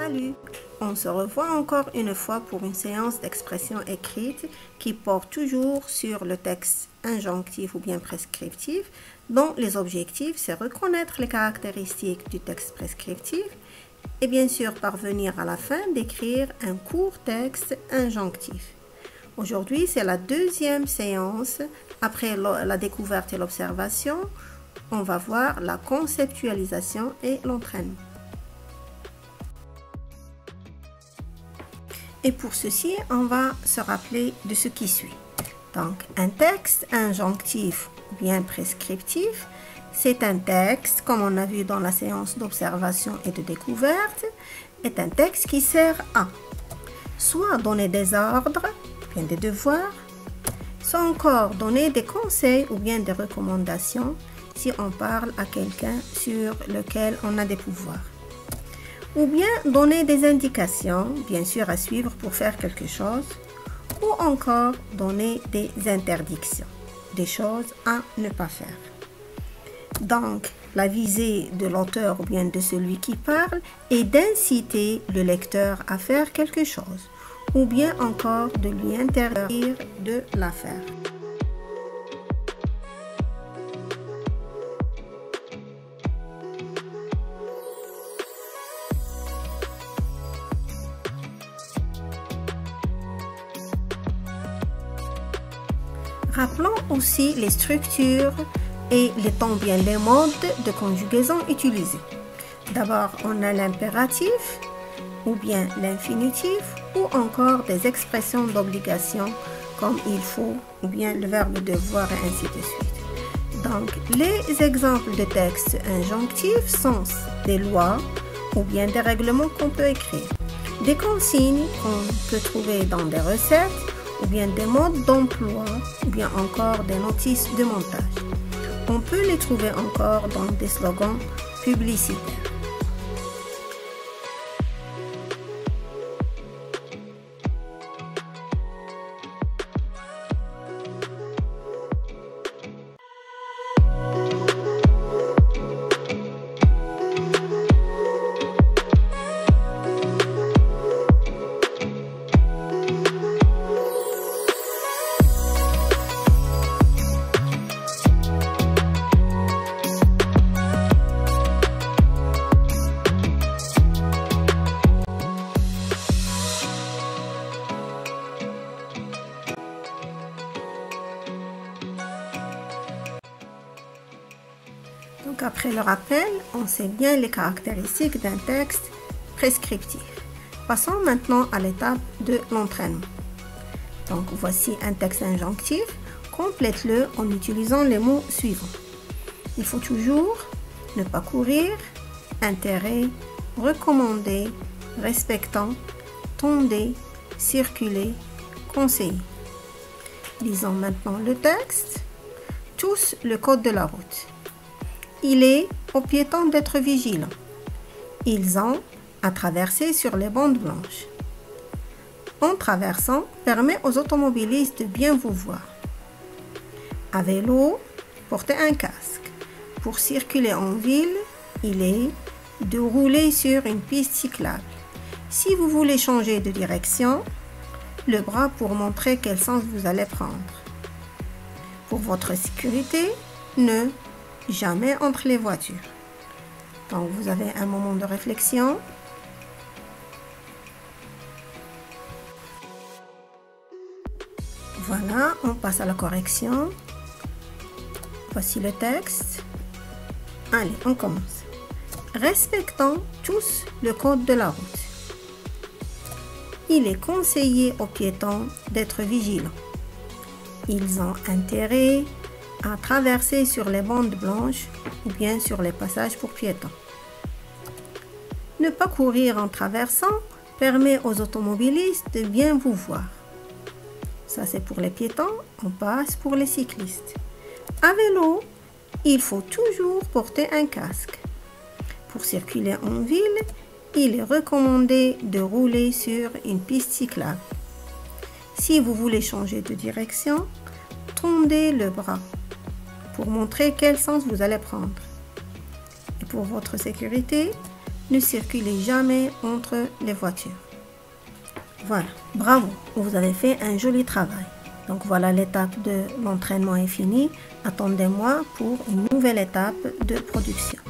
Salut! On se revoit encore une fois pour une séance d'expression écrite qui porte toujours sur le texte injonctif ou bien prescriptif, dont les objectifs, c'est reconnaître les caractéristiques du texte prescriptif et bien sûr parvenir à la fin d'écrire un court texte injonctif. Aujourd'hui, c'est la deuxième séance. Après la découverte et l'observation, on va voir la conceptualisation et l'entraînement. Et pour ceci, on va se rappeler de ce qui suit. Donc, un texte injonctif ou bien prescriptif, c'est un texte, comme on a vu dans la séance d'observation et de découverte, est un texte qui sert à soit donner des ordres, bien des devoirs, soit encore donner des conseils ou bien des recommandations si on parle à quelqu'un sur lequel on a des pouvoirs. Ou bien donner des indications, bien sûr à suivre pour faire quelque chose, ou encore donner des interdictions, des choses à ne pas faire. Donc, la visée de l'auteur ou bien de celui qui parle est d'inciter le lecteur à faire quelque chose, ou bien encore de lui interdire de la faire. Rappelons aussi les structures et les temps, bien les modes de conjugaison utilisés. D'abord, on a l'impératif ou bien l'infinitif ou encore des expressions d'obligation comme il faut ou bien le verbe devoir et ainsi de suite. Donc, les exemples de textes injonctifs sont des lois ou bien des règlements qu'on peut écrire, des consignes qu'on peut trouver dans des recettes, ou bien des modes d'emploi, ou bien encore des notices de montage. On peut les trouver encore dans des slogans publicitaires. Donc après le rappel, on sait bien les caractéristiques d'un texte prescriptif. Passons maintenant à l'étape de l'entraînement. Donc voici un texte injonctif, complète-le en utilisant les mots suivants. Il faut toujours ne pas courir, intérêt, recommander, respectant, tonder, circuler, conseiller. Lisons maintenant le texte. Tous le code de la route. Il est aux piétons d'être vigilants. Ils ont à traverser sur les bandes blanches. En traversant, permet aux automobilistes de bien vous voir. À vélo, portez un casque. Pour circuler en ville, il est de rouler sur une piste cyclable. Si vous voulez changer de direction, le bras pour montrer quel sens vous allez prendre. Pour votre sécurité, ne jamais entre les voitures. Donc vous avez un moment de réflexion. Voilà, on passe à la correction. Voici le texte. Allez, on commence. Respectons tous le code de la route. Il est conseillé aux piétons d'être vigilants. Ils ont intérêt à traverser sur les bandes blanches ou bien sur les passages pour piétons. Ne pas courir en traversant permet aux automobilistes de bien vous voir. Ça c'est pour les piétons, on passe pour les cyclistes. À vélo, il faut toujours porter un casque. Pour circuler en ville, il est recommandé de rouler sur une piste cyclable. Si vous voulez changer de direction, tendez le bras pour montrer quel sens vous allez prendre. Et pour votre sécurité, ne circulez jamais entre les voitures. Voilà, bravo, vous avez fait un joli travail. Donc voilà, l'étape de l'entraînement est finie. Attendez-moi pour une nouvelle étape de production.